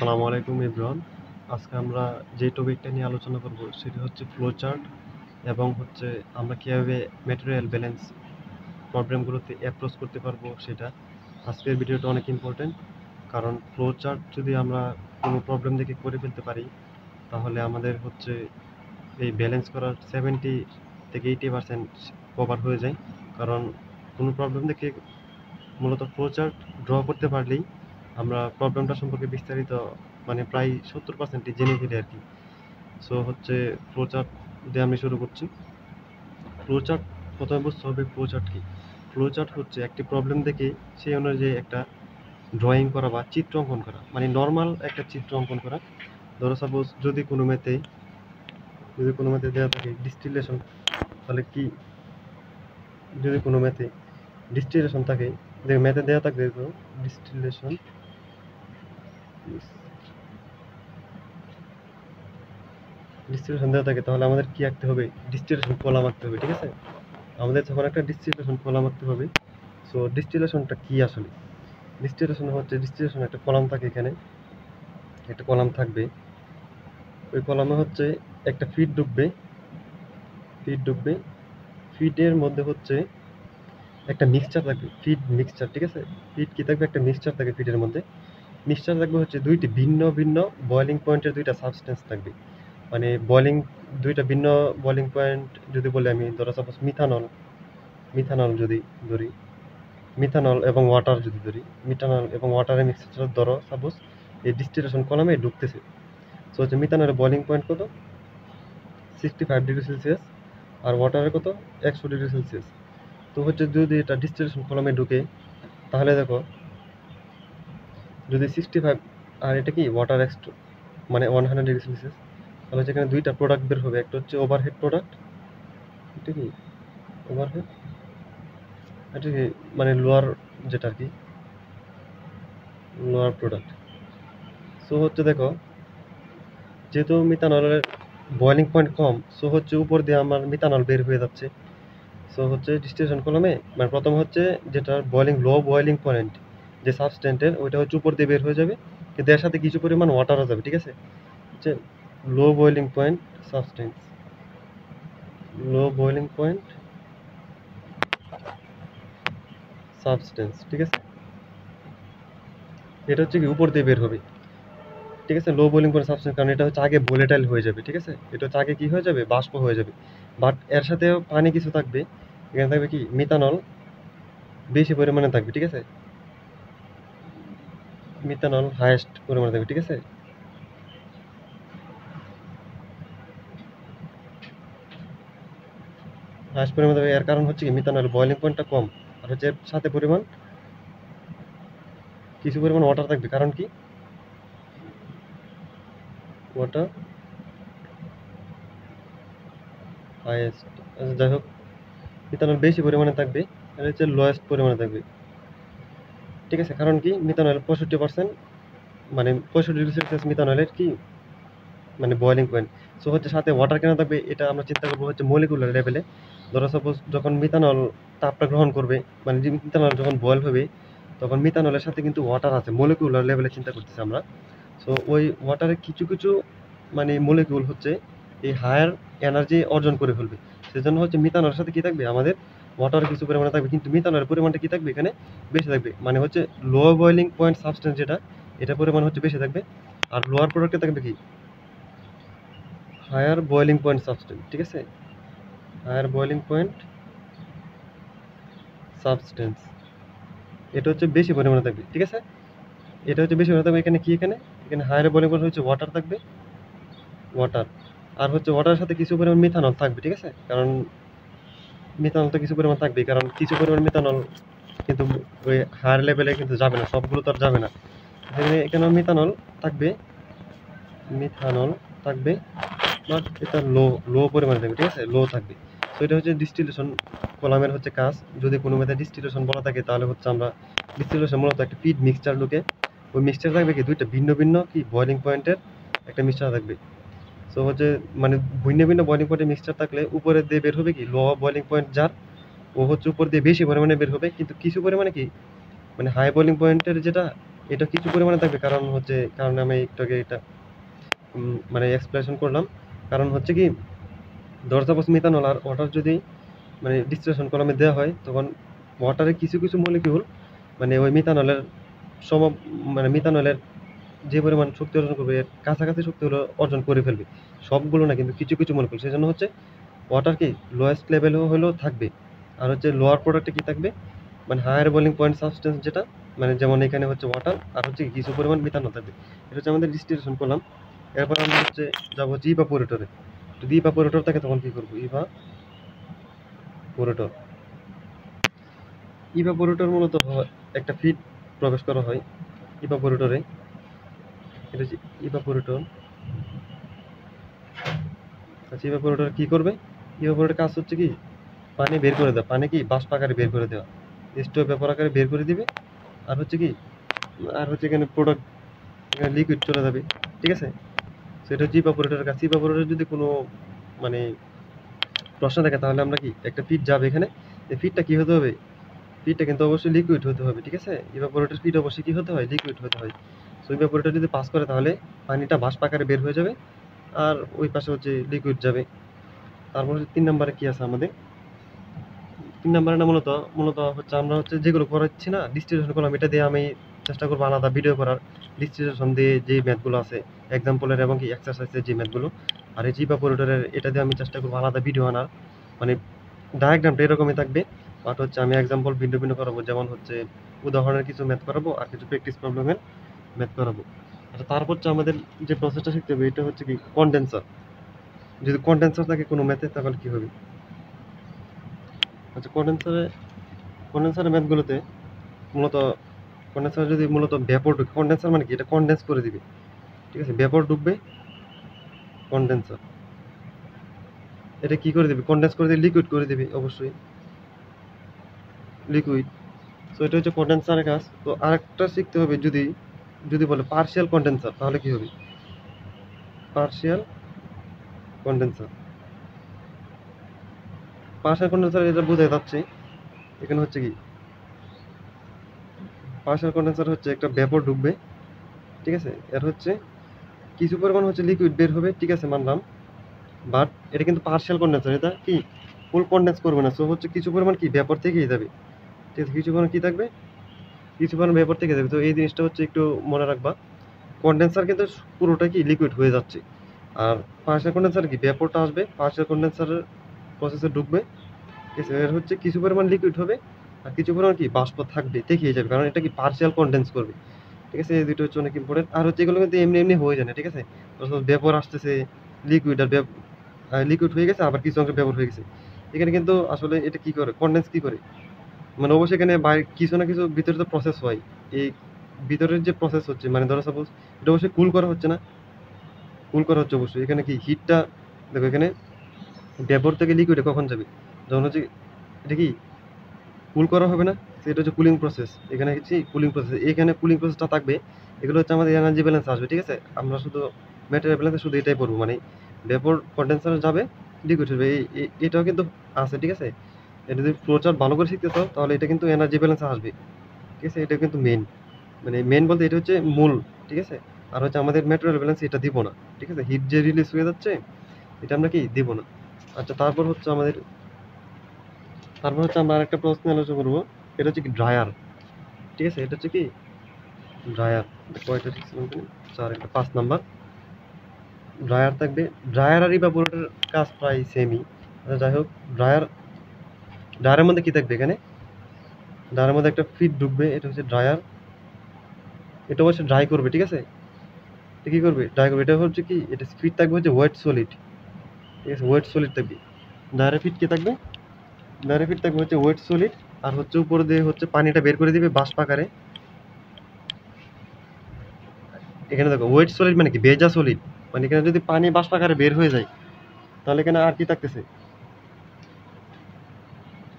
আসসালামু আলাইকুম এভরিওয়ান। আজকে আমরা যে টপিকটা নিয়ে আলোচনা করব সেটি হচ্ছে ফ্লো চার্ট এবং আমরা কিভাবে ম্যাটেরিয়াল ব্যালেন্স প্রবলেমগুলোতে অ্যাপ্রোচ করতে পারবো সেটা। আজকের ভিডিওটা অনেক ইম্পর্টেন্ট, কারণ ফ্লো চার্ট যদি আমরা কোনো প্রবলেম দেখে করে ফেলতে পারি তাহলে আমাদের এই ব্যালেন্স করার 70 থেকে 80% কভার হয়ে যায়। কারণ কোনো প্রবলেম দেখে মূলত ফ্লো চার্ট ড্র করতে পারলেই আমরা প্রবলেমটা সম্পর্কে বিস্তারিত প্রায় 70% জেনে ফেলি আর কি। সো ফ্লো চার্ট দিয়ে আমি শুরু করছি। ফ্লো চার্ট প্রথমে বুঝতে হবে ফ্লো চার্ট কি। ফ্লো চার্ট হচ্ছে একটি প্রবলেম দেখে সেই অনুযায়ী একটা ড্রয়িং করা বা চিত্র অঙ্কন করা, মানে নর্মাল একটা চিত্র অঙ্কন করা। ধরো সাপোজ যদি কোনো ম্যাথে দেওয়া থাকে ডিস্টিলেশন, তাহলে কি, যদি কোনো ম্যাথে ডিস্টিলেশন থাকে, ম্যাথে দেওয়া থাকবে ডিস্টিলেশন ডিস্টিলেশন দেওয়া থাকে, তাহলে আমাদের কি আঁকতে হবে? ডিস্টিলেশন কলাম আঁকতে হবে, ঠিক আছে? আমাদের যখন একটা ডিস্টিলেশন কলাম আঁকতে হবে, সো ডিস্টিলেশনটা কি আসলে? ডিস্টিলেশন একটা কলাম থাকে, এখানে একটা কলাম থাকবে। ওই কলামে একটা ফিড ঢুকবে। ফিডের মধ্যে একটা মিক্সচার থাকবে, ফিড মিক্সচার, ঠিক আছে? ফিড কি থাকবে? একটা মিক্সচার থাকবে ফিডের মধ্যে। মিক্সচার থাকবে দুইটি ভিন্ন ভিন্ন বয়লিং পয়েন্টের দুইটা সাবস্টেন্স থাকবে। মানে দুইটা ভিন্ন বয়লিং পয়েন্ট যদি বলি আমি, ধরো সাপোজ মিথানল যদি ধরি, মিথানল এবং ওয়াটার যদি ধরি, মিথানল এবং ওয়াটারের মিক্সচার ধরো সাপোজ এই ডিস্টিলেশন কলামে ঢুকতেছে। সো মিথানলের বয়লিং পয়েন্ট কত? 65 ডিগ্রি সেলসিয়াস, আর ওয়াটারের কত? 100 ডিগ্রি সেলসিয়াস। তো যদি এটা ডিস্টিলেশন কলামে ঢুকে, তাহলে দেখো যদি 65 আর এটা কি ওয়াটার মানে 100 ডিগ্রি সেলসিয়াস, তাহলে যেখানে দুইটা প্রোডাক্ট বের হবে, একটা হচ্ছে ওভারহেড প্রোডাক্ট, এটা কি ওভারহেড, এটা কি মানে লোয়ার, যেটা আর কি লোয়ার প্রোডাক্ট। সো দেখো, যেহেতু মিথানলের বয়লিং পয়েন্ট কম, সো উপর দিয়ে আমার মিথানল বের হয়ে যাচ্ছে। সো ডিস্টিলেশন কলামে মানে প্রথম যেটা লো বয়লিং পয়েন্ট যে সাবস্টেন্টের, ওইটা উপর দিয়ে বের হয়ে যাবে, কিন্তু এর সাথে কিছু পরিমাণ ওয়াটারও যাবে, ঠিক আছে? লো বয়লিং পয়েন্ট সাবস্টেন্স, লো বয়লিং পয়েন্ট সাবস্টেন্স, ঠিক আছে? এটা কি উপর দিয়ে বের হবে, ঠিক আছে? লো বয়লিং পয়েন্ট সাবস্টেন্স, কারণ এটা আগে ভোলেটাইল হয়ে যাবে, ঠিক আছে? এটা আগে কি হয়ে যাবে? বাষ্প হয়ে যাবে। বাট এর সাথেও পানি কিছু থাকবে, এখানে থাকবে কি মিথানল বেশি পরিমাণে থাকবে, ঠিক আছে? মিথানল হাইয়েস্ট পরিমাণে থাকবে, ঠিক আছে? হাইয়েস্ট পরিমাণে থাকবে, এর কারণ কি মিথানল বয়লিং পয়েন্টটা কম, আর এর সাথে কিছু পরিমাণ ওয়াটার থাকবে, কারণ কি ওয়াটার হাইয়েস্ট। যাই হোক, মিথানল বেশি পরিমাণে থাকবে, আর লোয়েস্ট পরিমাণে থাকবে, ঠিক আছে? কারণ কি মিথানল 65%, মানে 65 ডিগ্রি সেলসিয়াস মিথানলের কি মানে বয়লিং পয়েন্ট। সো সাথে ওয়াটার কেন থাকবে, এটা আমরা চিন্তা করবো মলিকুলার লেভেলে। ধরো সাপোজ যখন মিথানল তাপটা গ্রহণ করবে, মানে মিথানল যখন বয়েল হবে, তখন মিথানলের সাথে কিন্তু ওয়াটার আছে, মলিকুলার লেভেলে চিন্তা করতেছি আমরা। সো ওই ওয়াটারের কিছু কিছু মানে মলিকুল এই হায়ার এনার্জি অর্জন করে ফেলবে। সেজন্য মিথানলের সাথে কি থাকবে? আমাদের ওয়াটার কিছু পরিমাণে থাকবে, কিন্তু মিথানলের পরিমাণটা কি থাকবে এখানে? বেশি থাকবে। মানে লো বয়লিং পয়েন্ট সাবস্টেন্স যেটা, এটা পরিমাণ বেশি থাকবে। আর লোয়ার প্রোডাক্টে থাকবে কি হায়ার বয়লিং পয়েন্ট সাবস্টেন্স, ঠিক আছে? হায়ার বয়লিং পয়েন্ট সাবস্টেন্স, এটা বেশি পরিমাণে থাকবে, ঠিক আছে? এটা বেশি পরিমাণে থাকবে। এখানে কি, এখানে হায়ার বয়লিং পয়েন্ট ওয়াটার থাকবে, ওয়াটার। আর ওয়াটারের সাথে কিছু পরিমাণ মিথানল থাকবে, ঠিক আছে? কারণ মিথানল তো কিছু পরিমাণ থাকবে, কারণ কিছু পরিমাণ মিথানল কিন্তু ওই হায়ার লেভেলে কিন্তু যাবে না, সবগুলো তো আর যাবে না। এখানে মিথানল থাকবে, বাট এটা লো পরিমাণে থাকবে, ঠিক আছে? লো থাকবে। তো এটা ডিস্টিলেশন কলামের কাজ। যদি কোনো মেথড ডিস্টিলেশন বলা থাকে, তাহলে আমরা ডিস্টিলেশন মূলত একটা ফিড মিক্সচার ঢুকে, ওই মিক্সচার থাকবে কি দুইটা ভিন্ন ভিন্ন কি বয়লিং পয়েন্টের একটা মিক্সচার থাকবে। সো মানে ভিন্ন ভিন্ন বয়লিং পয়েন্টের মিক্সচার থাকলে উপরে দিয়ে বের হবে কি লো বয়লিং পয়েন্ট, যার ও উপর দিয়ে বেশি পরিমাণে বের হবে, কিন্তু কিছু পরিমাণে কি মানে হাই বয়লিং পয়েন্টের যেটা, এটা কিছু পরিমাণে থাকবে, কারণ আমি একটু আগে এটা মানে এক্সপ্লেনেশন করলাম। কারণ হচ্ছে কি, ধর সাপোজ মিথানল আর ওয়াটার যদি মানে ডিস্টিলেশন কলামে দেওয়া হয়, তখন ওয়াটারে কিছু কিছু মলিকিউল মানে ওই মিথানলের সম মানে মিথানলের যে পরিমাণ শক্তি অর্জন করবে এর কাছাকাছি শক্তি হলো অর্জন করে ফেলবে। সবগুলো না, কিন্তু কিছু কিছু মলিকিউল। সেজন্য হচ্ছে ওয়াটার কি লোয়েস্ট লেভেল হলেও থাকবে, আর হচ্ছে লোয়ার প্রোডাক্টে কি থাকবে, মানে হায়ার বয়েলিং পয়েন্ট সাবস্টেন্স যেটা, মানে যেমন এখানে হচ্ছে ওয়াটার আর হচ্ছে কিছু পরিমাণ মিথানল থাকবে। এটা হচ্ছে আমাদের ডিস্টিলেশন করলাম। এরপর আমরা হচ্ছে যাবো হচ্ছে ইভাপোরেটরে। যদি ইভাপোরেটর থাকে তখন কি করবো, ইভাপোরেটর ইভাপোরেটর মূলত একটা ফিড প্রবেশ করা হয় ইভাপোরেটরে। এটা হচ্ছে ইভাপোরেটর। আচ্ছা, ইভাপোরেটর কি করবে? ইভাপোরেটর কাজ হচ্ছে কি, পানি বের করে দেওয়া, পানি কি বাষ্প আকারে বের করে দেওয়া, স্টোভ পেপার আকারে বের করে দিবে। আর হচ্ছে কি, আর হচ্ছে এখানে প্রোডাক্ট, এখানে লিকুইড চলে যাবে, ঠিক আছে। সেটা হচ্ছে ইভাপোরেটরের কাজ। ইভাপোরেটর যদি কোনো মানে প্রশ্ন থাকে তাহলে আমরা কি, একটা ফিড যাবে এখানে, এই ফিডটা কি হতে হবে, ফিডটা কিন্তু অবশ্যই লিকুইড হতে হবে, ঠিক আছে। ইভাপোরেটর ফিড অবশ্যই কি হতে হয়, লিকুইড হতে হয়। সো ইভাপোরেটর যদি পাস করে তাহলে পানিটা বাষ্প আকারে বের হয়ে যাবে, আর ওই পাশে হচ্ছে লিকুইড যাবে। তারপর হচ্ছে 3 নম্বরে কি আছে আমাদের, 3 নম্বরে না মূলত মূলত হচ্ছে আমরা হচ্ছে যেগুলো করাচ্ছি না ডিস্টিলেশন করলাম, এটা দিয়ে আমি চেষ্টা করবো আলাদা ভিডিও করার, ডিস্টিলেশন দিয়ে যে ম্যাথগুলো আছে এক্সাম্পলের এবং কি এক্সারসাইজের যে ম্যাথগুলো। আর এই ইভাপোরেটরের এটা দিয়ে আমি চেষ্টা করবো আলাদা ভিডিও আনার, মানে ডায়াগ্রামটা এরকমই থাকবে, বাট হচ্ছে আমি এক্সাম্পল ভিন্ন ভিন্ন করাবো, যেমন হচ্ছে উদাহরণের কিছু ম্যাথ করাবো আর কিছু প্র্যাকটিস প্রবলেমের ম্যাথ করাবো। আচ্ছা, তারপর হচ্ছে আমাদের যে প্রসেসটা শিখতে হবে এটা হচ্ছে কি কনডেন্সার। যদি কনডেন্সার থাকে কোনো ম্যাথে তাহলে কি হবে? আচ্ছা, কনডেন্সারের ম্যাথগুলোতে মূলত কনডেন্সার যদি মূলত ভেপর ঢুকে, কনডেন্সার মানে কি, এটা কনডেন্স করে দিবে, ঠিক আছে। ভেপর ঢুকবে, কনডেন্সার এটা কি করে দিবে, কনডেন্স করে দিবে, লিকুইড করে দিবে অবশ্যই, লিকুইড। সো এটা হচ্ছে কনডেন্সারের কাজ। তো আরেকটা শিখতে হবে, যদি যদি বলে পার্শিয়াল কনডেন্সার তাহলে কি হবে, পার্শিয়াল কনডেন্সার। পার্শিয়াল কনডেন্সার এটা বোঝাই যাচ্ছে এখানে হচ্ছে কি, পার্শিয়াল কনডেন্সার হচ্ছে একটা ভেপর ঢুকবে, ঠিক আছে। এর হচ্ছে কিছু পরিমাণ হচ্ছে লিকুইড বের হবে, ঠিক আছে, মানলাম। বাট এটা কিন্তু পার্শিয়াল কনডেন্সার, এটা কি ফুল কনডেন্স করবে না। সো হচ্ছে কিছু পরিমাণ কি ভেপর থেকেই যাবে, ঠিক আছে। কিছু পরিমাণ কি থাকবে, কিছু পরিমাণ ভেপর থেকে যাবে। তো এই জিনিসটা হচ্ছে একটু মনে রাখবা, কনডেন্সার কিন্তু পুরোটা কি লিকুইড হয়ে যাচ্ছে, আর পার্শিয়াল কনডেন্সার কি ভেপরটা আসবে, পার্শিয়াল কনডেন্সারের প্রসেসে ঢুকবে, ঠিক আছে। এর হচ্ছে কিছু পরিমাণ লিকুইড হবে আর কিছু পরিমাণ কি বাষ্প থাকবে, থেকেই যাবে, কারণ এটা কি পার্শিয়াল কনডেন্স করবে, ঠিক আছে। এই দুটো হচ্ছে অনেক ইম্পর্টেন্ট। আর হচ্ছে এগুলো কিন্তু এমনি এমনি হয়ে যায় না, ঠিক আছে। ভেপর আসতেছে, লিকুইড আর লিকুইড হয়ে গেছে, আবার কিছু অংশ ব্যবহার হয়ে গেছে। এখানে কিন্তু আসলে এটা কি করে, কনডেন্স কি করে, মানে অবশ্যই এখানে বাইরে কিছু না কিছু ভিতরে তো প্রসেস হয়। এই ভিতরের যে প্রসেস হচ্ছে, মানে ধরো সাপোজ এটা অবশ্যই কুল করা হচ্ছে না, কুল করা হচ্ছে অবশ্যই। এখানে কি হিটটা দেখো, এখানে ভেপর থেকে লিকুইডে কখন যাবে, যখন হচ্ছে এটা কি কুল করা হবে না, সেটা হচ্ছে কুলিং প্রসেস। এখানে হচ্ছে কুলিং প্রসেস, এখানে কুলিং প্রসেসটা থাকবে। এগুলো হচ্ছে আমাদের এনার্জি ব্যালেন্স আসবে, ঠিক আছে। আমরা শুধু ম্যাটেরিয়াল ব্যালেন্সে শুধু এটাই পড়বো, মানে ভেপর কন্ডেন্সারে যাবে, লিকুইড হবে, এটাও কিন্তু আছে, ঠিক আছে। এটা যদি ফ্লোচার্ট ভালো করে শিখতে চাও তাহলে এটা কিন্তু এনার্জি ব্যালেন্সে আসবে, ঠিক আছে। এটা কিন্তু মেন, মানে মেন বলতে এটা হচ্ছে মূল, ঠিক আছে। আর হচ্ছে আমাদের ম্যাটেরিয়াল ব্যালেন্স এটা দিব না, ঠিক আছে। হিট যে রিলিজ হয়ে যাচ্ছে এটা আমরা কি দিব না। আচ্ছা, তারপর হচ্ছে আমরা আরেকটা প্রশ্ন আলোচনা করবো, এটা হচ্ছে কি ড্রায়ার, ঠিক আছে। এটা হচ্ছে কি ড্রায়ার, কয়টা শিখছিলাম তুমি, 4, একটা 5 নাম্বার ড্রায়ার থাকবে। ড্রায়ার আর ইভাপোরেটরের কাজ প্রায় সেমই। আচ্ছা, যাই হোক, ড্রায়ারের মধ্যে কি থাকবে, এখানে ড্রায়ারের মধ্যে একটা ফিড ঢুকবে, এটা হচ্ছে ড্রায়ার। এটা অবশ্যই ড্রাই করবে, ঠিক আছে। এটা কি করবে, ড্রাই করবে। এটা হচ্ছে কি, এটা ফিড থাকবে হচ্ছে ওয়েট সলিড, ঠিক আছে, ওয়েট সলিড থাকবে। ড্রায়ারের ফিড কি থাকবে, ড্রায়ারের ফিড থাকবে হচ্ছে ওয়েট সলিড, আর হচ্ছে উপরে দিয়ে হচ্ছে পানিটা বের করে দিবে বাষ্প আকারে। এখানে দেখো ওয়েট সলিড মানে কি, ভেজা সলিড, মানে এখানে যদি পানি বাষ্প আকারে বের হয়ে যায় তাহলে এখানে আর কি থাকতেছে,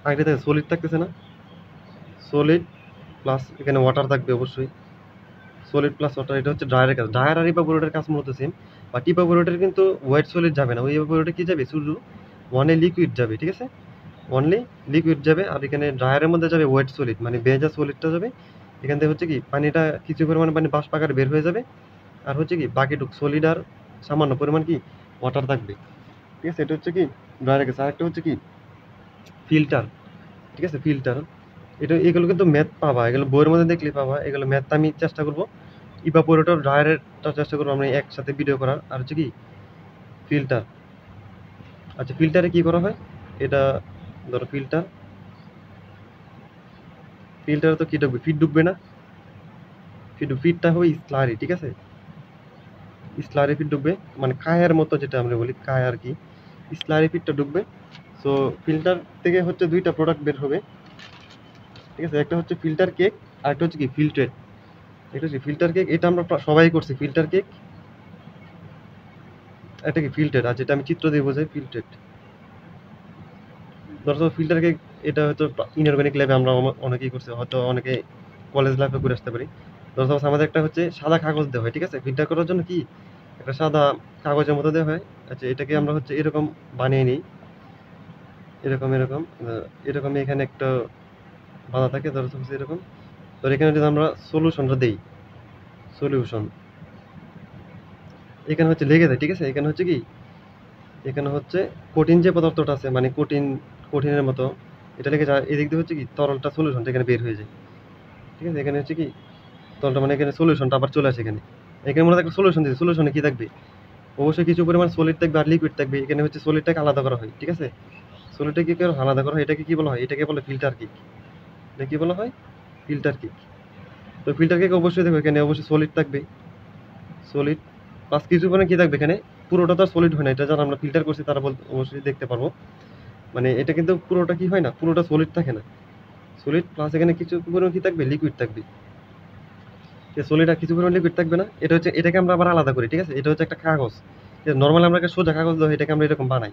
আগে থেকে সলিড থাকতেছে না, সলিড প্লাস এখানে ওয়াটার থাকবে অবশ্যই, সলিড প্লাস ওয়াটার। এটা হচ্ছে ড্রায়ারের কাজ। ড্রায়ার আর ইভাপোরেটরের কাজ মূলত সেম, বাট ইভাপোরেটর কিন্তু ওয়েট সলিড যাবে না, ওই ইভাপোরেটর কি যাবে, শুধু ওয়ানলি লিকুইড যাবে, ঠিক আছে, অনলি লিকুইড যাবে। আর এখানে ড্রায়ারের মধ্যে যাবে ওয়েট সলিড, মানে ভেজা সলিডটা যাবে, এখান থেকে হচ্ছে কি পানিটা কিছু পরিমাণে পানি বাষ্প আকারে বের হয়ে যাবে, আর হচ্ছে কি বাকিটুকু সলিড আর সামান্য পরিমাণ কি ওয়াটার থাকবে। ঠিক আছে, এটা হচ্ছে কি ড্রায়ারের কাছে। আরেকটা হচ্ছে কি ফিল্টার। ঠিক আছে, ফিল্টার এটা এগুলো কিন্তু ম্যাথ পাবা, এগুলো বইয়ের মধ্যে দেখলে পাবা। এগুলো ম্যাথ আমি চেষ্টা করবো ইভাপোরেটর ড্রায়ারেরটা চেষ্টা করবো আমরা একসাথে ভিডিও করার। আর হচ্ছে কি ফিল্টার। আচ্ছা, ফিল্টারে কি করা হয় এটা ধরো ফিল্টার, ফিল্টারে তো কি ঢুকবে, ফিট ঢুকবে না, ফিটটা হবে স্লারি। ঠিক আছে, স্লারি ফিট ঢুকবে, মানে কায়ের মতো যেটা আমরা বলি কায় আর কি, স্লারি ফিটটা ঢুকবে। সো ফিল্টার থেকে হচ্ছে দুইটা প্রোডাক্ট বের হবে। ঠিক আছে, একটা হচ্ছে ফিল্টার কেক আর একটা হচ্ছে কি ফিল্ট্রেট। এটা হচ্ছে ফিল্টার কেক, এটা আমরা সবাই করছি ফিল্টার কেক। এটা কি ফিল্টার, আর যেটা আমি চিত্র দিয়ে বোঝাই ফিল্ট্রেট। ধরো ফিল্টার কেক এটা হয়তো ইনঅর্গানিক ল্যাবে আমরা অনেকেই করছি, হয়তো অনেকে কলেজ লাইফে করে আসতে পারি। ধরো আমাদের একটা হচ্ছে সাদা কাগজ দেওয়া হয়। ঠিক আছে, ফিল্টার করার জন্য কি একটা সাদা কাগজের মতো দেওয়া হয়। আচ্ছা, এটাকে আমরা হচ্ছে এরকম বানিয়ে নিই, এরকম এরকম এরকম এখানে একটা বাঁধা থাকে। ধরো হচ্ছে এরকম, তো এখানে যদি আমরা সলিউশনটা দেই, সলিউশন এখানে হচ্ছে লেগে যায়। ঠিক আছে, এখানে হচ্ছে কি, এখানে হচ্ছে কঠিন যে পদার্থটা আছে, মানে কঠিনের মতো এটা লেগে যায়। এদিক দিয়ে হচ্ছে কি তরলটা সলিউশনটা এখানে বের হয়ে যায়। ঠিক আছে, এখানে হচ্ছে কি তরলটা, মানে এখানে সলিউশনটা আবার চলে আসে এখানে। এখানে মনে একটা সলিউশন দিচ্ছে, সলিউশনে কি থাকবে, অবশ্যই কিছু পরিমাণ সলিড থাকবে আর লিকুইড থাকবে। এখানে হচ্ছে সলিডটাকে আলাদা করা হয়। ঠিক আছে, সলিডটাকে কি করে আলাদা করা হয়, এটাকে কি বলা হয়, এটাকে বলে ফিল্টার কিক। এটা কি বলা হয়, ফিল্টার কিক। তো ফিল্টার কিক অবশ্যই দেখো এখানে অবশ্যই সলিড থাকবে, সলিড প্লাস কিছু পরিমাণে কি থাকবে এখানে, পুরোটা তো সলিড হয় না, এটা যারা আমরা ফিল্টার করছি তারা অবশ্যই দেখতে পারবো। মানে এটা কিন্তু পুরোটা কি হয় না, পুরোটা সলিড থাকে না, সলিড প্লাস এখানে কিছু পরিমাণ কি থাকবে, লিকুইড থাকবে। সলিড আর কিছু পরিমাণ লিকুইড থাকবে না, এটা হচ্ছে এটাকে আমরা আবার আলাদা করি। ঠিক আছে, এটা হচ্ছে একটা কাগজ, নর্মালি আমরা একটা সোজা কাগজ দেওয়া হয়, এটাকে আমরা এরকম বানাই,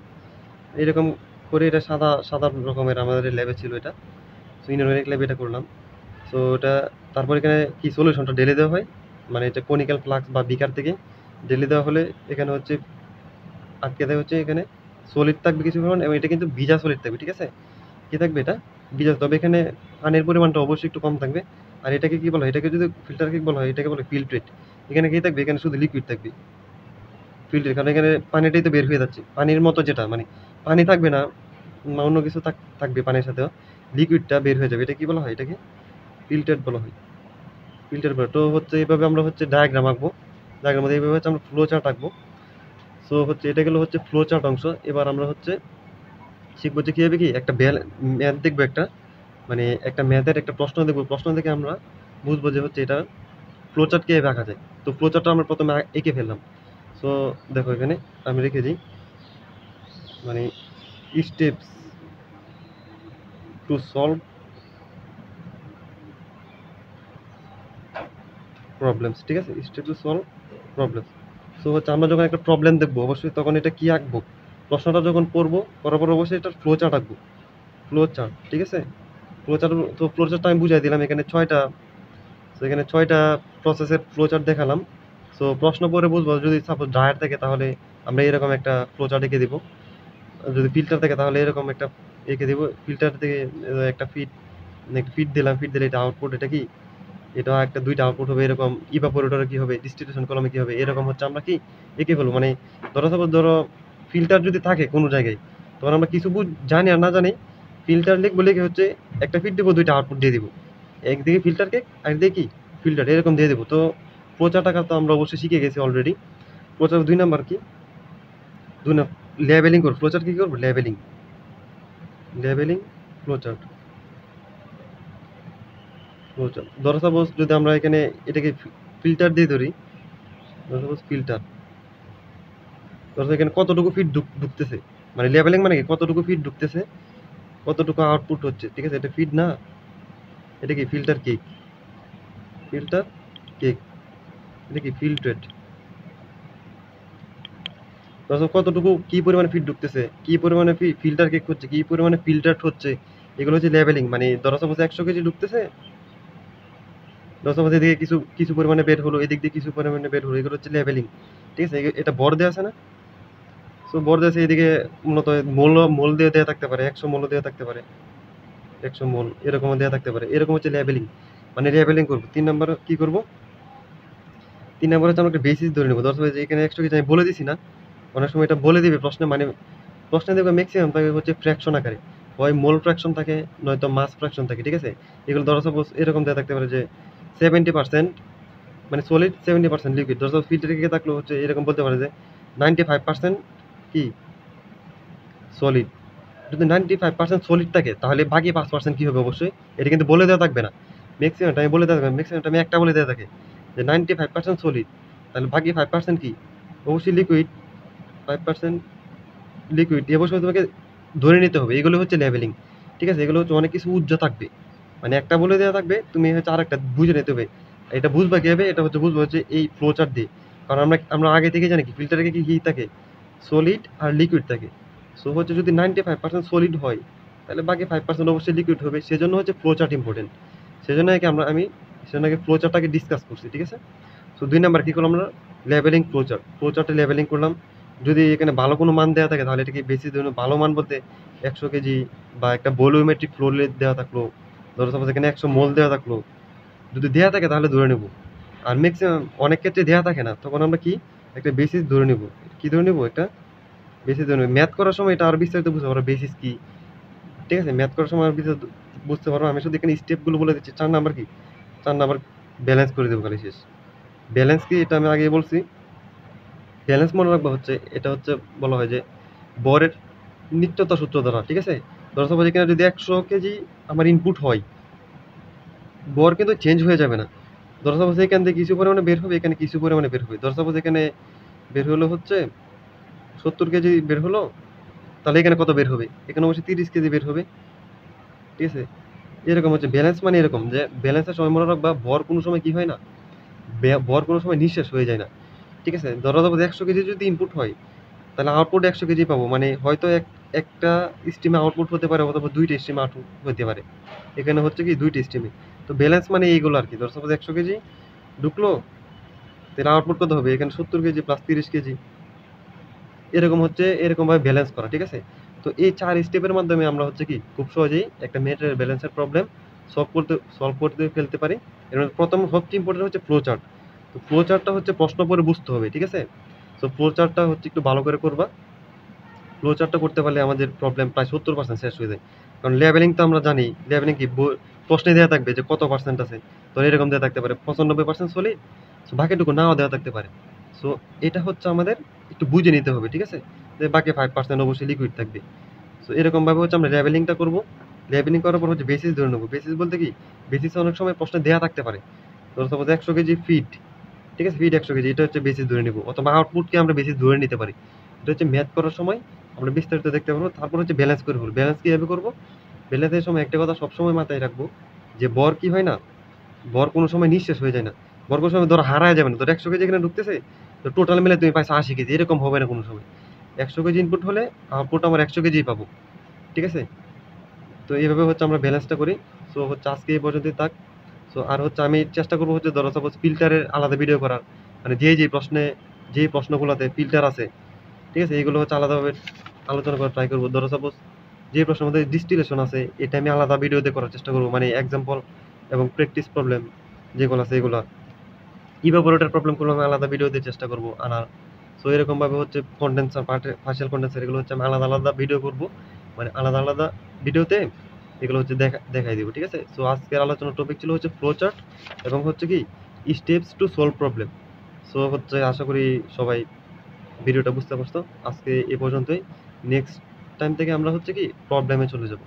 এরকম করে। এটা সাদা সাদা রকমের আমাদের ল্যাবে ছিল এটা, সো ইনঅর্গানিক ল্যাবে এটা করলাম। সো এটা তারপর এখানে কি সলিউশনটা ঢেলে দেওয়া হয়, মানে এটা কনিক্যাল ফ্লাক্স বা বিকার থেকে ঢেলে দেওয়া হলে এখানে হচ্ছে আটকে দেওয়া হচ্ছে, এখানে সলিড থাকবে কিছু পরিমাণ, এবং এটা কিন্তু ভিজা সলিড থাকবে। ঠিক আছে, কি থাকবে এটা ভিজা, তবে এখানে পানির পরিমাণটা অবশ্যই একটু কম থাকবে। আর এটাকে কি বলা হয়, এটাকে যদি ফিল্টার কেক বলা হয়, এটাকে বলে ফিল্ট্রেট। এখানে কি থাকবে, এখানে শুধু লিকুইড থাকবে, ফিল্টার, কারণ এখানে পানিটাই তো বের হয়ে যাচ্ছে পানির মতো, যেটা মানে পানি থাকবে না, অন্য কিছু থাকবে পানির সাথেও, লিকুইডটা বের হয়ে যাবে। এটা কি বলা হয়, এটাকে ফিল্টার বলা হয়, ফিল্টার বলা। তো হচ্ছে এইভাবে আমরা হচ্ছে ডায়াগ্রাম আঁকবো, ডায়াগ্রাম মধ্যে এইভাবে হচ্ছে আমরা ফ্লো চার্ট আঁকবো। সো হচ্ছে এটা গেলো হচ্ছে ফ্লো চার্ট অংশ। এবার আমরা হচ্ছে শিখবো যে কীভাবে কি একটা ম্যাথ দেখবো, একটা মানে একটা ম্যাথের একটা প্রশ্ন দেখবো, প্রশ্ন দেখে আমরা বুঝবো যে হচ্ছে এটা ফ্লো চার্ট কীভাবে আঁকা যায়। তো ফ্লো চার্টটা আমরা প্রথমে এঁকে ফেললাম। সো দেখো এখানে আমি রেখে দিই, মানে স্টেপস টু সলভ প্রবলেমস। ঠিক আছে, step to solve problems. So হচ্ছে আমরা যখন একটা প্রবলেম দেখবো অবশ্যই তখন এটা কি আঁকবো, প্রশ্নটা যখন পড়বো করার পর অবশ্যই এটা ফ্লো চার্ট আঁকবো, ফ্লো চার্ট। ঠিক আছে, ফ্লো চার্ট। তো ফ্লো চার্টটা আমি বুঝাই দিলাম, এখানে 6টা, তো এখানে 6টা প্রসেসের ফ্লো চার্ট দেখালাম। সো প্রশ্ন পড়ে বুঝবো, যদি সাপোজ ড্রায়ার থাকে তাহলে আমরা এরকম একটা ফ্লো চার্ট এঁকে দিব, যদি ফিল্টার থাকে তাহলে এরকম একটা এঁকে দিব। ফিল্টার থেকে একটা ফিড দিলাম, ফিড দিলে এটা আউটপুট, এটা কি এটা একটা দুইটা আউটপুট হবে এরকম। ইভাপোরেটরে কি হবে, ডিস্টিলেশন কলামে কি হবে, এরকম হচ্ছে আমরা কি এঁকে ফেলবো। মানে ধরো ফিল্টার যদি থাকে কোনো জায়গায়, তখন আমরা কিছু জানি আর না জানি ফিল্টার লিখবো, লিখে হচ্ছে একটা ফিড দিব, দুইটা আউটপুট দিয়ে দিব, একদিকে ফিল্টার কেক একদিকে কি ফিল্টার, এরকম দিয়ে দেবো। তো প্রচার টাকা তো আমরা অবশ্যই শিখে গেছি অলরেডি। প্রচার 2 নাম্বার কি, লেবেলিং করবো। ফ্লোচার্ট কি করবো, লেবেলিং, লেবেলিং ফ্লোচার্ট, ফ্লোচার্ট। ধরো সাপোজ যদি আমরা এখানে এটাকে ফিল্টার দিয়ে ধরি, ধরো সাপোজ ফিল্টার, ধরো এখানে কতটুকু ফিড ঢুকতেছে, মানে লেবেলিং মানে কি কতটুকু ফিড ঢুকতেছে, কতটুকু আউটপুট হচ্ছে। ঠিক আছে, এটা ফিড না, এটা কি ফিল্টার কেক, ফিল্টার কেক, এটা কি ফিল্ট্রেট। ধরো কতটুকু কি পরিমাণে ফিড ঢুকতেছে, কি পরিমাণে ফিল্টার কেক হচ্ছে, কি পরিমাণে ফিল্টার হচ্ছে, এগুলো হচ্ছে লেবেলিং। মানে ধরো সাপোজ 100 কেজি ঢুকতেছে, ধরো সাপোজ এদিকে কিছু কিছু পরিমাণে বের হলো, এদিক দিয়ে কিছু পরিমাণে বের হলো, এগুলো হচ্ছে লেবেলিং। ঠিক আছে, এটা বর দেওয়া আছে না, সো বর দেওয়া আছে। এদিকে মূলত মোল দেওয়া থাকতে পারে, 100 মোল দেওয়া থাকতে পারে, 100 মোল এরকম দেওয়া থাকতে পারে, এরকম হচ্ছে লেবেলিং। মানে লেবেলিং করবো। 3 নাম্বার কি করব? 3 নাম্বার হচ্ছে আমরা একটা বেসিস ধরে নেব। ধরো যে এখানে একশো কেজি আমি বলে দিছি না, অনেক সময় এটা বলে দিবে প্রশ্নে, মানে প্রশ্নে দেখবে ম্যাক্সিমাম থাকে হচ্ছে ফ্র্যাকশন আকারে, হয় মোল ফ্র্যাকশন থাকে নয়তো মাস ফ্র্যাকশন থাকে, ঠিক আছে? এগুলো ধরো সাপোজ এরকম দেওয়া থাকতে পারে যে 70% মানে সলিড, 70% লিকুইড। ধরো ফিল্টার থেকে থাকলেও হচ্ছে এরকম বলতে পারে যে 95% কি সলিড। যদি 95% সলিড থাকে তাহলে বাকি 5% কি হবে অবশ্যই এটা কিন্তু বলে দেওয়া থাকবে না। ম্যাক্সিমাম টাইম বলে দেওয়া থাকবে, ম্যাক্সিমাম টাইমে একটা বলে দেওয়া থাকে যে 95% সলিড, তাহলে বাকি 5% কি অবশ্যই লিকুইড। 5% লিকুইড অবশ্যই তোমাকে ধরে নিতে হবে। এগুলো হচ্ছে লেভেলিং, ঠিক আছে? এগুলো হচ্ছে অনেক কিছু উজ্জ্ব থাকবে, মানে একটা বলে দেওয়া থাকবে, তুমি হচ্ছে আরেকটা বুঝে নিতে হবে। এটা বুঝবা কিভাবে? এটা হচ্ছে বুঝবো হচ্ছে এই ফ্লো চার্ট দিয়ে। কারণ আমরা আমরা আগে থেকে জানি কি ফিল্টারে কি কি থাকে, সলিড আর লিকুইড থাকে। সো হচ্ছে যদি 95% সলিড হয় তাহলে বাকি 5% অবশ্যই লিকুইড হবে। সেজন্য হচ্ছে ফ্লো চার্ট ইম্পর্টেন্ট। সেজন্য আগে সেজন্য আগে ফ্লো চার্টটাকে ডিসকাস করছি, ঠিক আছে? সো 2 নাম্বার কি করলাম আমরা? Leveling flow chart. ফ্লো চার্টে লেভেলিং করলাম। যদি এখানে ভালো কোনো মান দেওয়া থাকে তাহলে এটাকে বেশি ধরুন, ভালো মান বলতে 100 কেজি বা একটা ভলিউমেট্রিক ফ্লো রেট দেওয়া থাকলো, ধরো সাপোজ এখানে 100 মোল দেওয়া থাকলো, যদি দেওয়া থাকে তাহলে ধরে নেব। আর ম্যাক্সিমাম অনেক ক্ষেত্রে দেওয়া থাকে না, তখন আমরা কি একটা বেসিস ধরে নেব। কি ধরে নেব? একটা বেসিস ধরে নেব। ম্যাথ করার সময় এটা আরো বিস্তারিত বুঝতে পারবো বেসিস কি, ঠিক আছে? ম্যাথ করার সময় আর বিস্তারিত বুঝতে পারবো। আমি শুধু এখানে স্টেপগুলো বলে দিচ্ছি। 4 নাম্বার কি? 4 নাম্বার ব্যালেন্স করে দেবো খালি শেষ। ব্যালেন্স কি এটা আমি আগেই বলছি। ব্যালেন্স মনে রাখবা হচ্ছে এটা হচ্ছে বলা হয় যে বরের নিত্যতা সূত্র দ্বারা, ঠিক আছে? ধরো সাপোজ এখানে যদি 100 কেজি আমার ইনপুট হয়, বর কিন্তু চেঞ্জ হয়ে যাবে না। ধরো সাপোজ এখান থেকে কিছু পরিমাণে বের হবে, এখানে কিছু পরিমাণে বের হবে। ধরো সাপোজ এখানে বের হলো হচ্ছে 70 কেজি বের হলো, তাহলে এখানে কত বের হবে? এখানে অবশ্যই 30 কেজি বের হবে, ঠিক আছে? এরকম হচ্ছে ব্যালেন্স, মানে এরকম যে ব্যালেন্সের সময় মনে রাখবা বর কোনো সময় কি হয় না, বর কোনো সময় নিঃশেষ হয়ে যায় না, ঠিক আছে? ধরো সাপোজ 100 কেজি যদি ইনপুট হয় তাহলে আউটপুট 100 কেজি পাবো, মানে হয়তো একটা স্ট্রিমে আউটপুট হতে পারে অথবা দুইটা স্ট্রিমে আউটপুট হতে পারে। এখানে হচ্ছে কি দুইটা স্ট্রিমে। তো ব্যালেন্স মানে এইগুলো আর কি। ধর সাপোজ 100 কেজি ঢুকলো, তাহলে আউটপুট কত হবে? এখানে 70 কেজি প্লাস 30 কেজি। এরকম হচ্ছে এরকমভাবে ব্যালেন্স করা, ঠিক আছে? তো এই 4 স্টেপের মাধ্যমে আমরা হচ্ছে কি খুব সহজেই একটা মেটেরিয়াল ব্যালেন্সের প্রবলেম সলভ করতে ফেলতে পারি। এর মধ্যে প্রথম সবচেয়ে ইম্পর্টেন্ট হচ্ছে ফ্লো চার্ট। তো ফ্লো চার্টটা হচ্ছে প্রশ্ন পড়ে বুঝতে হবে, ঠিক আছে? তো ফ্লো চার্টটা হচ্ছে একটু ভালো করে করবা। ফ্লো চার্টটা করতে পারলে আমাদের প্রবলেম প্রায় 70% শেষ হয়ে যায়। কারণ লেভেলিং তো আমরা জানি, লেভেলিং কি প্রশ্নে দেওয়া থাকবে যে কত পার্সেন্ট আছে। তো এরকম দেওয়া থাকতে পারে 95% সলিড, সো বাকিটুকু নাও দেওয়া থাকতে পারে। সো এটা হচ্ছে আমাদের একটু বুঝে নিতে হবে, ঠিক আছে? যে বাকি 5% অবশ্যই লিকুইড থাকবে। সো এরকমভাবে হচ্ছে আমরা লেভেলিংটা করবো। লেভেলিং করার পর হচ্ছে বেসিস ধরে নেবো। বেসিস বলতে কি, বেসিস অনেক সময় প্রশ্নে দেওয়া থাকতে পারে। ধরো সাপোজ 100 কেজি ফিড, ঠিক আছে? ফিড 100 কেজি, এটা হচ্ছে বেসিস ধরে নেবো, অথবা আউটপুটকে আমরা বেসিস ধরে নিতে পারি। এটা হচ্ছে ম্যাথ করার সময় আমরা বিস্তারিত দেখতে পারবো। তারপর হচ্ছে ব্যালেন্স করে ফেলবো। ব্যালেন্স কিভাবে করবো? ব্যালেন্সের সময় একটা কথা সবসময় মাথায় রাখবো যে বর কি হয় না, বর কোনো সময় নিঃশেষ হয়ে যায় না। বর কোনো সময় ধরো হারায় যাবে না। ধরো 100 কেজি এখানে ঢুকতেছে, তো টোটাল মিলে তুমি পাইছো 80 কেজি, এরকম হবে না কোনো সময়। 100 কেজি ইনপুট হলে আউটপুট আমার 100 কেজিই পাবো, ঠিক আছে? তো এইভাবে হচ্ছে আমরা ব্যালেন্সটা করি। সো হচ্ছে আজকে এই পর্যন্তই থাক। সো আর হচ্ছে আমি চেষ্টা করবো হচ্ছে ধরো সাপোজ ফিল্টারের আলাদা ভিডিও করার, মানে যেই প্রশ্নগুলোতে ফিল্টার আছে, ঠিক আছে? এগুলো হচ্ছে আলাদাভাবে আলোচনা করার ট্রাই করবো। ধরো সাপোজ যে প্রশ্নের মধ্যে ডিস্টিলেশন আছে এটা আমি আলাদা ভিডিওতে করার চেষ্টা করবো, মানে এক্সাম্পল এবং প্র্যাকটিস প্রবলেম যেগুলো আছে এগুলা। ইভাপোরেটর প্রবলেমগুলো আমি আলাদা ভিডিওতে চেষ্টা করবো আনার। সো এরকমভাবে হচ্ছে কন্ডেন্সার, পার্শিয়াল কন্ডেন্সার, এগুলো হচ্ছে আমি আলাদা আলাদা ভিডিও করবো, মানে আলাদা আলাদা ভিডিওতে এগুলো হচ্ছে দেখাই দিব, ঠিক আছে? সো আজকের আলোচনার টপিক ছিল হচ্ছে ফ্লো চার্ট এবং হচ্ছে কি steps to solve problem. So হচ্ছে আশা করি সবাই ভিডিওটা বুঝতে পারছো। আজকে এ পর্যন্তই। নেক্সট টাইম থেকে আমরা হচ্ছে কি প্রবলেমে চলে যাব।